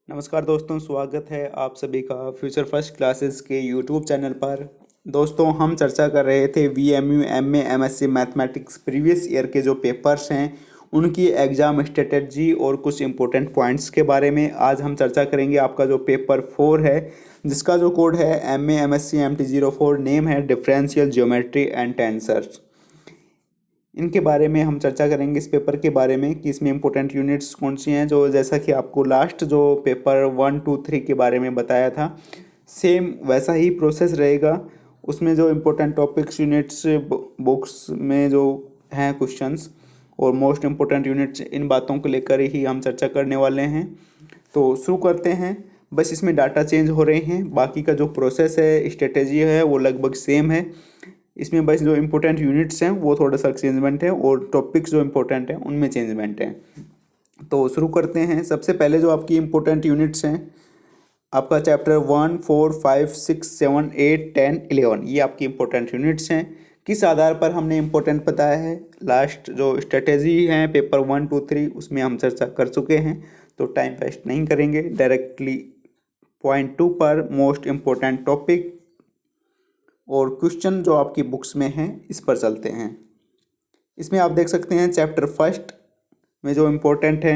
नमस्कार दोस्तों, स्वागत है आप सभी का फ्यूचर फर्स्ट क्लासेस के यूट्यूब चैनल पर। दोस्तों, हम चर्चा कर रहे थे VMU MA MSc mathematics previous year के जो पेपर्स हैं उनकी एग्ज़ाम स्ट्रेटजी और कुछ इंपॉर्टेंट पॉइंट्स के बारे में। आज हम चर्चा करेंगे आपका जो पेपर 4 है, जिसका जो कोड है MA MSc MT04, नेम है डिफरेंशियल ज्योमेट्री एंड टेंसर्स। इनके बारे में हम चर्चा करेंगे, इस पेपर के बारे में कि इसमें इंपॉर्टेंट यूनिट्स कौन सी हैं। जो जैसा कि आपको लास्ट जो पेपर 1, 2, 3 के बारे में बताया था, सेम वैसा ही प्रोसेस रहेगा। उसमें जो इम्पोर्टेंट टॉपिक्स यूनिट्स बुक्स में जो हैं क्वेश्चंस और मोस्ट इम्पोर्टेंट यूनिट्स, इन बातों को लेकर ही हम चर्चा करने वाले हैं। तो शुरू करते हैं। बस इसमें डाटा चेंज हो रहे हैं, बाकी का जो प्रोसेस है, स्ट्रेटेजी है, वो लगभग सेम है। इसमें बस जो इम्पोर्टेंट यूनिट्स हैं वो थोड़ा सा चेंजमेंट है और टॉपिक्स जो इम्पोर्टेंट हैं उनमें चेंजमेंट है। तो शुरू करते हैं। सबसे पहले जो आपकी इम्पोर्टेंट यूनिट्स हैं, आपका चैप्टर 1, 4, 5, 6, 7, 8, 10, 11, ये आपकी इम्पोर्टेंट यूनिट्स हैं। किस आधार पर हमने इम्पोर्टेंट बताया है, लास्ट जो स्ट्रेटेजी है पेपर 1, 2, 3 उसमें हम चर्चा कर चुके हैं, तो टाइम वेस्ट नहीं करेंगे। डायरेक्टली पॉइंट 2 पर मोस्ट इम्पोर्टेंट टॉपिक और क्वेश्चन जो आपकी बुक्स में हैं इस पर चलते हैं। इसमें आप देख सकते हैं चैप्टर फर्स्ट में जो इम्पोर्टेंट है,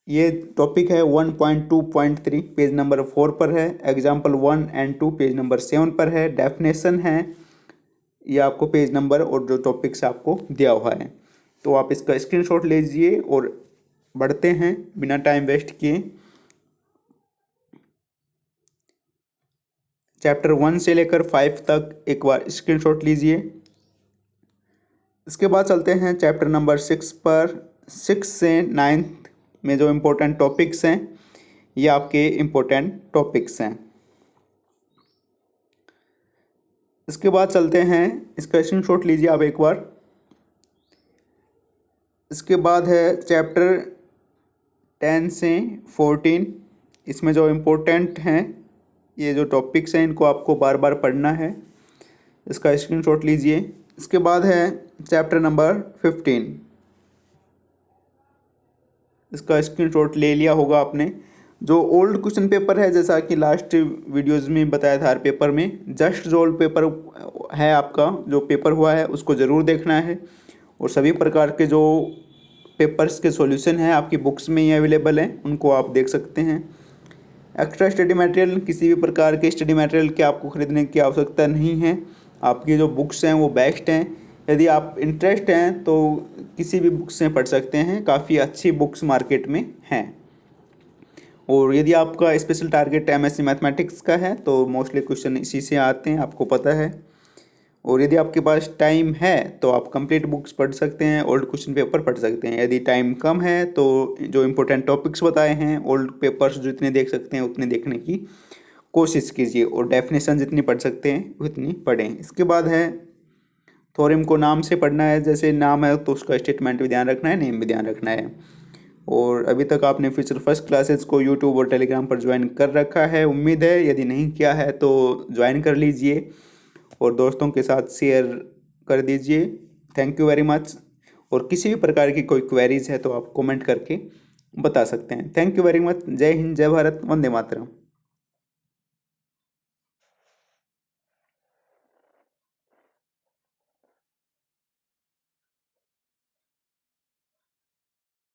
ये टॉपिक है 1.2.3, पेज नंबर 4 पर है। एग्जाम्पल 1 एंड 2 पेज नंबर 7 पर है। डेफिनेशन है ये आपको पेज नंबर और जो टॉपिक्स आपको दिया हुआ है, तो आप इसका स्क्रीनशॉट लीजिए और बढ़ते हैं बिना टाइम वेस्ट किए। चैप्टर 1 से लेकर 5 तक एक बार स्क्रीनशॉट लीजिए। इसके बाद चलते हैं चैप्टर नंबर 6 पर। 6 से 9 में जो इम्पोर्टेंट टॉपिक्स हैं, ये आपके इम्पोर्टेंट टॉपिक्स हैं। इसके बाद चलते हैं, इसका स्क्रीनशॉट लीजिए आप एक बार। इसके बाद है चैप्टर 10 से 14। इसमें जो इम्पोर्टेंट हैं, ये जो टॉपिक्स हैं इनको आपको बार बार पढ़ना है, इसका स्क्रीनशॉट लीजिए। इसके बाद है चैप्टर नंबर 15, इसका स्क्रीनशॉट ले लिया होगा आपने। जो ओल्ड क्वेश्चन पेपर है, जैसा कि लास्ट वीडियोस में बताया था हर पेपर में, जस्ट जो ओल्ड पेपर है आपका जो पेपर हुआ है उसको ज़रूर देखना है। और सभी प्रकार के जो पेपर्स के सॉल्यूशन हैं आपकी बुक्स में ही अवेलेबल हैं, उनको आप देख सकते हैं। एक्स्ट्रा स्टडी मटेरियल, किसी भी प्रकार के स्टडी मटेरियल के आपको ख़रीदने की आवश्यकता नहीं है। आपकी जो बुक्स हैं वो बेस्ट हैं। यदि आप इंटरेस्ट हैं तो किसी भी बुक से पढ़ सकते हैं, काफ़ी अच्छी बुक्स मार्केट में हैं। और यदि आपका स्पेशल टारगेट MSc मैथमेटिक्स का है तो मोस्टली क्वेश्चन इसी से आते हैं, आपको पता है। और यदि आपके पास टाइम है तो आप कंप्लीट बुक्स पढ़ सकते हैं, ओल्ड क्वेश्चन पेपर पढ़ सकते हैं। यदि टाइम कम है तो जो इम्पोर्टेंट टॉपिक्स बताए हैं, ओल्ड पेपर्स जितने देख सकते हैं उतने देखने की कोशिश कीजिए और डेफिनेशन जितनी पढ़ सकते हैं उतनी पढ़ें। इसके बाद है थ्योरम को नाम से पढ़ना है, जैसे नाम है तो उसका स्टेटमेंट भी ध्यान रखना है, नेम भी ध्यान रखना है। और अभी तक आपने फ्यूचर फर्स्ट क्लासेस को यूट्यूब और टेलीग्राम पर ज्वाइन कर रखा है, उम्मीद है। यदि नहीं किया है तो ज्वाइन कर लीजिए और दोस्तों के साथ शेयर कर दीजिए। Thank you very much. और किसी भी प्रकार की कोई क्वेरीज है तो आप कमेंट करके बता सकते हैं। Thank you very much. जय हिंद, जय भारत, वंदे मातरम।